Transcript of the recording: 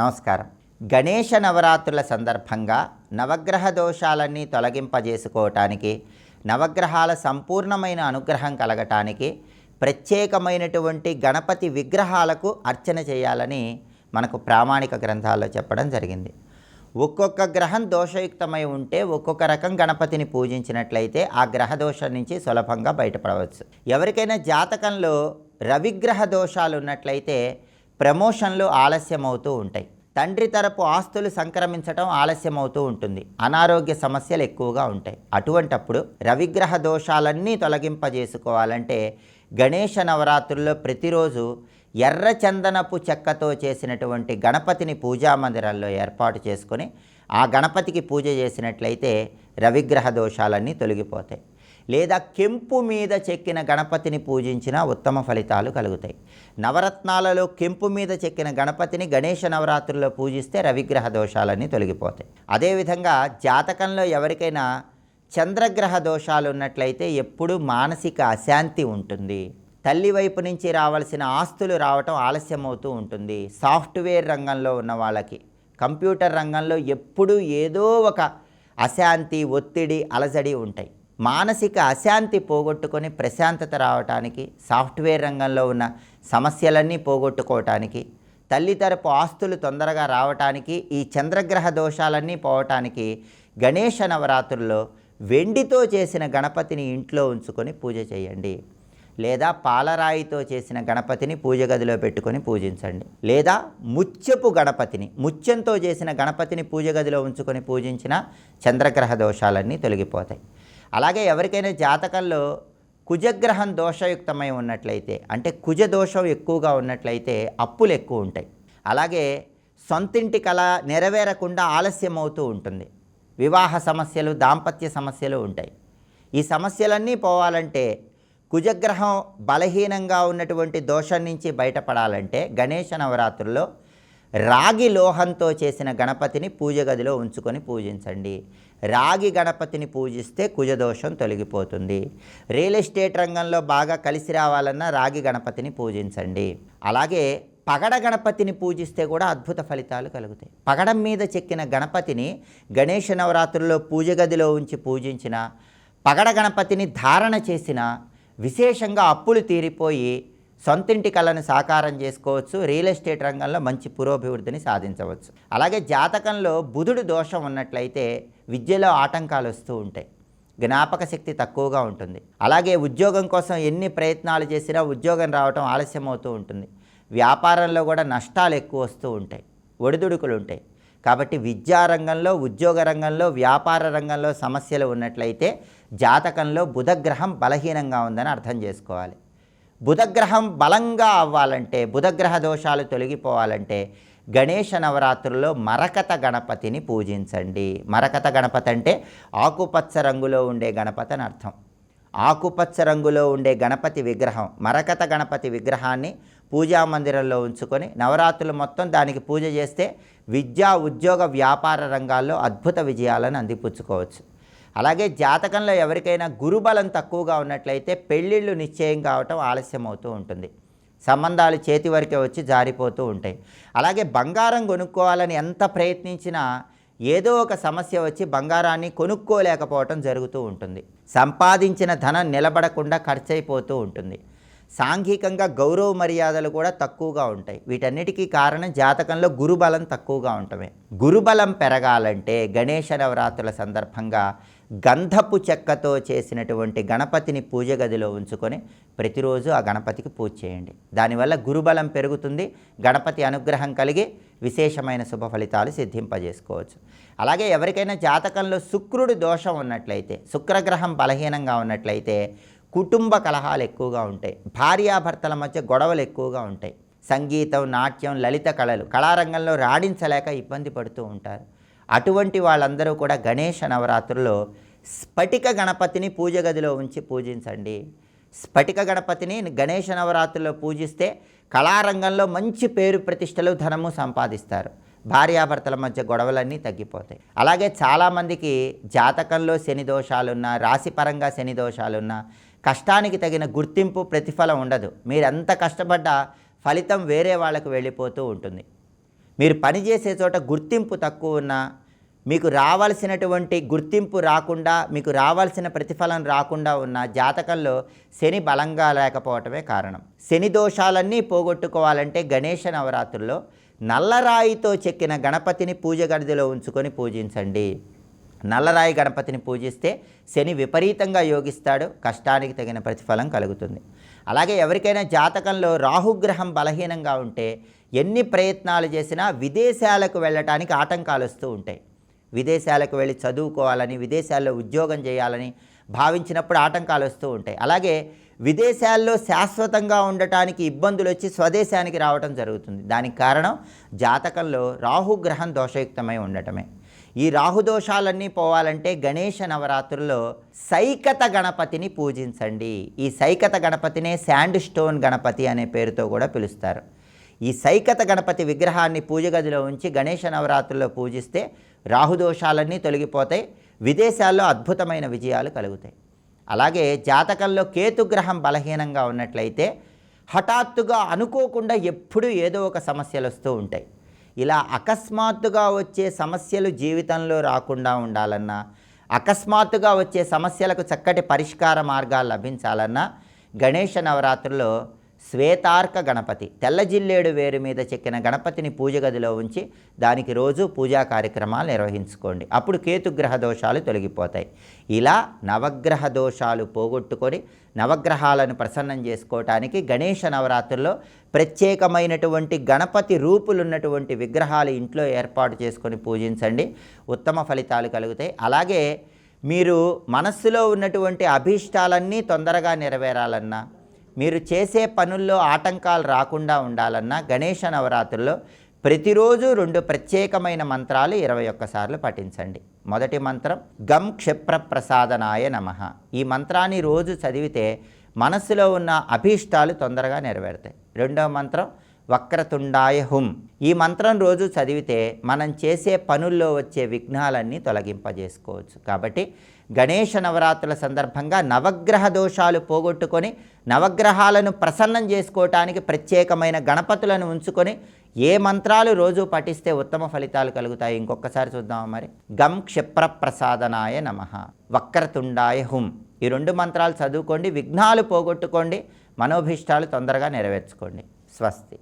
నమస్కారం. గణేష నవరాత్రుల సందర్భంగా నవగ్రహ దోషాలన్నీ తొలగింపజేసుకోవటానికి, నవగ్రహాల సంపూర్ణమైన అనుగ్రహం కలగటానికి ప్రత్యేకమైనటువంటి గణపతి విగ్రహాలకు అర్చన చేయాలని మనకు ప్రామాణిక గ్రంథాల్లో చెప్పడం జరిగింది. ఒక్కొక్క గ్రహం దోషయుక్తమై ఉంటే ఒక్కొక్క రకం గణపతిని పూజించినట్లయితే ఆ గ్రహ దోషం నుంచి సులభంగా బయటపడవచ్చు. ఎవరికైనా జాతకంలో రవిగ్రహ దోషాలు ఉన్నట్లయితే ప్రమోషన్లు ఆలస్యమవుతూ ఉంటాయి. తండ్రి తరపు ఆస్తులు సంక్రమించడం ఆలస్యమవుతూ ఉంటుంది. అనారోగ్య సమస్యలు ఎక్కువగా ఉంటాయి. అటువంటప్పుడు రవిగ్రహ దోషాలన్నీ తొలగింపజేసుకోవాలంటే గణేష నవరాత్రుల్లో ప్రతిరోజు ఎర్ర చందనపు చెక్కతో చేసినటువంటి గణపతిని పూజామందిరాల్లో ఏర్పాటు చేసుకొని ఆ గణపతికి పూజ చేసినట్లయితే రవిగ్రహ దోషాలన్నీ తొలగిపోతాయి. లేదా కెంపు మీద చెక్కిన గణపతిని పూజించినా ఉత్తమ ఫలితాలు కలుగుతాయి. నవరత్నాలలో కెంపు మీద చెక్కిన గణపతిని గణేష నవరాత్రుల్లో పూజిస్తే రవిగ్రహ దోషాలన్నీ తొలగిపోతాయి. అదేవిధంగా జాతకంలో ఎవరికైనా చంద్రగ్రహ దోషాలు ఉన్నట్లయితే ఎప్పుడూ మానసిక అశాంతి ఉంటుంది. తల్లి వైపు నుంచి రావాల్సిన ఆస్తులు రావటం ఆలస్యమవుతూ ఉంటుంది. సాఫ్ట్వేర్ రంగంలో ఉన్న వాళ్ళకి, కంప్యూటర్ రంగంలో ఎప్పుడూ ఏదో ఒక అశాంతి, ఒత్తిడి, అలజడి ఉంటాయి. మానసిక అశాంతి పోగొట్టుకొని ప్రశాంతత రావటానికి, సాఫ్ట్వేర్ రంగంలో ఉన్న సమస్యలన్నీ పోగొట్టుకోవటానికి, తల్లి తరపు ఆస్తులు తొందరగా రావటానికి, ఈ చంద్రగ్రహ దోషాలన్నీ పోవటానికి గణేష నవరాత్రుల్లో వెండితో చేసిన గణపతిని ఇంట్లో ఉంచుకొని పూజ చేయండి. లేదా పాలరాయితో చేసిన గణపతిని పూజ గదిలో పెట్టుకొని పూజించండి. లేదా ముత్యపు గణపతిని, ముత్యంతో చేసిన గణపతిని పూజ గదిలో ఉంచుకొని పూజించిన చంద్రగ్రహ దోషాలన్నీ తొలగిపోతాయి. అలాగే ఎవరికైనా జాతకంలో కుజగ్రహం దోషయుక్తమై ఉన్నట్లయితే, అంటే కుజ దోషం ఎక్కువగా ఉన్నట్లయితే అప్పులు ఎక్కువ ఉంటాయి. అలాగే సొంతింటి కళ నెరవేరకుండా ఆలస్యం అవుతూ ఉంటుంది. వివాహ సమస్యలు, దాంపత్య సమస్యలు ఉంటాయి. ఈ సమస్యలన్నీ పోవాలంటే, కుజగ్రహం బలహీనంగా ఉన్నటువంటి దోషం నుంచి బయటపడాలంటే గణేష నవరాత్రుల్లో రాగి లోహంతో చేసిన గణపతిని పూజ గదిలో ఉంచుకొని పూజించండి. రాగి గణపతిని పూజిస్తే కుజదోషం తొలగిపోతుంది. రియల్ ఎస్టేట్ రంగంలో బాగా కలిసి రావాలన్నా రాగి గణపతిని పూజించండి. అలాగే పగడ గణపతిని పూజిస్తే కూడా అద్భుత ఫలితాలు కలుగుతాయి. పగడం మీద చెక్కిన గణపతిని గణేష నవరాత్రుల్లో పూజ గదిలో ఉంచి పూజించిన, పగడ గణపతిని ధారణ చేసిన విశేషంగా అప్పులు తీరిపోయి సొంతింటి కళను సాకారం చేసుకోవచ్చు. రియల్ ఎస్టేట్ రంగంలో మంచి పురోభివృద్ధిని సాధించవచ్చు. అలాగే జాతకంలో బుధుడు దోషం ఉన్నట్లయితే విద్యలో ఆటంకాలు వస్తూ ఉంటాయి. జ్ఞాపక శక్తి తక్కువగా ఉంటుంది. అలాగే ఉద్యోగం కోసం ఎన్ని ప్రయత్నాలు చేసినా ఉద్యోగం రావటం ఆలస్యం అవుతూ ఉంటుంది. వ్యాపారంలో కూడా నష్టాలు ఎక్కువ వస్తూ ఉంటాయి, ఒడిదుడుకులు ఉంటాయి. కాబట్టి విద్యారంగంలో, ఉద్యోగ రంగంలో, వ్యాపార రంగంలో సమస్యలు ఉన్నట్లయితే జాతకంలో బుధగ్రహం బలహీనంగా ఉందని అర్థం చేసుకోవాలి. బుధగ్రహం బలంగా అవ్వాలంటే, బుధగ్రహ దోషాలు తొలగిపోవాలంటే గణేష నవరాత్రుల్లో మరకత గణపతిని పూజించండి. మరకత గణపతి అంటే ఆకుపచ్చ రంగులో ఉండే గణపతి అని అర్థం. ఆకుపచ్చ రంగులో ఉండే గణపతి విగ్రహం, మరకత గణపతి విగ్రహాన్ని పూజా మందిరంలో ఉంచుకొని నవరాత్రులు మొత్తం దానికి పూజ చేస్తే విద్యా, ఉద్యోగ, వ్యాపార రంగాల్లో అద్భుత విజయాలను అందిపుచ్చుకోవచ్చు. అలాగే జాతకంలో ఎవరికైనా గురుబలం తక్కువగా ఉన్నట్లయితే పెళ్ళిళ్ళు నిశ్చయం కావటం ఆలస్యం అవుతూ ఉంటుంది. సంబంధాలు చేతి వరకే వచ్చి జారిపోతూ ఉంటాయి. అలాగే బంగారం కొనుక్కోవాలని ఎంత ప్రయత్నించినా ఏదో ఒక సమస్య వచ్చి బంగారాన్ని కొనుక్కోలేకపోవటం జరుగుతూ ఉంటుంది. సంపాదించిన ధనం నిలబడకుండా ఖర్చయిపోతూ ఉంటుంది. సాంఘికంగా గౌరవ మర్యాదలు కూడా తక్కువగా ఉంటాయి. వీటన్నిటికీ కారణం జాతకంలో గురుబలం తక్కువగా ఉండటమే. గురుబలం పెరగాలంటే గణేష నవరాత్రుల సందర్భంగా గంధపు చెక్కతో చేసినటువంటి గణపతిని పూజ గదిలో ఉంచుకొని ప్రతిరోజు ఆ గణపతికి పూజ చేయండి. దానివల్ల గురుబలం పెరుగుతుంది. గణపతి అనుగ్రహం కలిగి విశేషమైన శుభ ఫలితాలు సిద్ధింపజేసుకోవచ్చు. అలాగే ఎవరికైనా జాతకంలో శుక్రుడు దోషం ఉన్నట్లయితే, శుక్రగ్రహం బలహీనంగా ఉన్నట్లయితే కుటుంబ కలహాలు ఎక్కువగా ఉంటాయి. భార్యాభర్తల మధ్య గొడవలు ఎక్కువగా ఉంటాయి. సంగీతం, నాట్యం, లలిత కళలు, కళారంగంలో రాణించలేక ఇబ్బంది పడుతూ ఉంటారు. అటువంటి వాళ్ళందరూ కూడా గణేష నవరాత్రుల్లో స్ఫటిక గణపతిని పూజ గదిలో ఉంచి పూజించండి. స్ఫటిక గణపతిని గణేష నవరాత్రుల్లో పూజిస్తే కళారంగంలో మంచి పేరు ప్రతిష్టలు, ధనము సంపాదిస్తారు. భార్యాభర్తల మధ్య గొడవలన్నీ తగ్గిపోతాయి. అలాగే చాలామందికి జాతకంలో శని దోషాలున్నా, రాశిపరంగా శని దోషాలున్నా కష్టానికి తగిన గుర్తింపు, ప్రతిఫలం ఉండదు. మీరెంత కష్టపడ్డా ఫలితం వేరే వాళ్ళకు వెళ్ళిపోతూ ఉంటుంది. మీరు పనిచేసే చోట గుర్తింపు తక్కువ ఉన్నా, మీకు రావాల్సినటువంటి గుర్తింపు రాకుండా, మీకు రావాల్సిన ప్రతిఫలం రాకుండా ఉన్న జాతకంలో శని బలంగా లేకపోవటమే కారణం. శని దోషాలన్నీ పోగొట్టుకోవాలంటే గణేష నవరాత్రుల్లో నల్లరాయితో చెక్కిన గణపతిని పూజ గదిలో ఉంచుకొని పూజించండి. నల్లరాయి గణపతిని పూజిస్తే శని విపరీతంగా యోగిస్తాడు, కష్టానికి తగిన ప్రతిఫలం కలుగుతుంది. అలాగే ఎవరికైనా జాతకంలో రాహుగ్రహం బలహీనంగా ఉంటే ఎన్ని ప్రయత్నాలు చేసినా విదేశాలకు వెళ్ళటానికి ఆటంకాలు వస్తూ ఉంటాయి. విదేశాలకు వెళ్ళి చదువుకోవాలని, విదేశాల్లో ఉద్యోగం చేయాలని భావించినప్పుడు ఆటంకాలు వస్తూ ఉంటాయి. అలాగే విదేశాల్లో శాశ్వతంగా ఉండటానికి ఇబ్బందులు వచ్చి స్వదేశానికి రావటం జరుగుతుంది. దానికి కారణం జాతకంలో రాహుగ్రహం దోషయుక్తమై ఉండటమే. ఈ రాహుదోషాలన్నీ పోవాలంటే గణేష నవరాత్రుల్లో సైకత గణపతిని పూజించండి. ఈ సైకత గణపతినే శాండ్ స్టోన్ గణపతి అనే పేరుతో కూడా పిలుస్తారు. ఈ సైకత గణపతి విగ్రహాన్ని పూజ గదిలో ఉంచి గణేష నవరాత్రుల్లో పూజిస్తే రాహుదోషాలన్నీ తొలగిపోతాయి, విదేశాల్లో అద్భుతమైన విజయాలు కలుగుతాయి. అలాగే జాతకంలో కేతుగ్రహం బలహీనంగా ఉన్నట్లయితే హఠాత్తుగా అనుకోకుండా ఎప్పుడూ ఏదో ఒక సమస్యలు వస్తూ ఉంటాయి. ఇలా అకస్మాత్తుగా వచ్చే సమస్యలు జీవితంలో రాకుండా ఉండాలన్నా, అకస్మాత్తుగా వచ్చే సమస్యలకు చక్కటి పరిష్కార మార్గాలు లభించాలన్నా గణేష నవరాత్రుల్లో శ్వేతార్క గణపతి, తెల్ల జిల్లేడు వేరు మీద చెక్కిన గణపతిని పూజ గదిలో ఉంచి దానికి రోజు పూజా కార్యక్రమాలు నిర్వహించుకోండి. అప్పుడు కేతుగ్రహ దోషాలు తొలగిపోతాయి. ఇలా నవగ్రహ దోషాలు పోగొట్టుకొని నవగ్రహాలను ప్రసన్నం చేసుకోవటానికి గణేష నవరాత్రుల్లో ప్రత్యేకమైనటువంటి గణపతి రూపులున్నటువంటి విగ్రహాలు ఇంట్లో ఏర్పాటు చేసుకొని పూజించండి, ఉత్తమ ఫలితాలు కలుగుతాయి. అలాగే మీరు మనస్సులో ఉన్నటువంటి అభీష్టాలన్నీ తొందరగా నెరవేరాలన్నా, మీరు చేసే పనుల్లో ఆటంకాలు రాకుండా ఉండాలన్నా గణేష నవరాత్రుల్లో ప్రతిరోజు 2 ప్రత్యేకమైన మంత్రాలు 21 సార్లు పఠించండి. మొదటి మంత్రం గం క్షిప్ర ప్రసాదనాయ నమః. ఈ మంత్రాన్ని రోజు చదివితే మనస్సులో ఉన్న అభీష్టాలు తొందరగా నెరవేరుతాయి. రెండవ మంత్రం వక్రతుండాయ హుం. ఈ మంత్రం రోజు చదివితే మనం చేసే పనుల్లో వచ్చే విఘ్నాలన్నీ తొలగింపజేసుకోవచ్చు. కాబట్టి గణేష నవరాత్రుల సందర్భంగా నవగ్రహ దోషాలు పోగొట్టుకొని నవగ్రహాలను ప్రసన్నం చేసుకోవటానికి ప్రత్యేకమైన గణపతులను ఉంచుకొని ఏ మంత్రాలు రోజు పఠిస్తే ఉత్తమ ఫలితాలు కలుగుతాయి ఇంకొకసారి చూద్దామా మరి. గం క్షిప్ర ప్రసాదనాయ నమః, వక్రతుండాయ హుం. ఈ 2 మంత్రాలు చదువుకోండి, విఘ్నాలు పోగొట్టుకోండి, మనోభీష్టాలు తొందరగా నెరవేర్చుకోండి. స్వస్తి.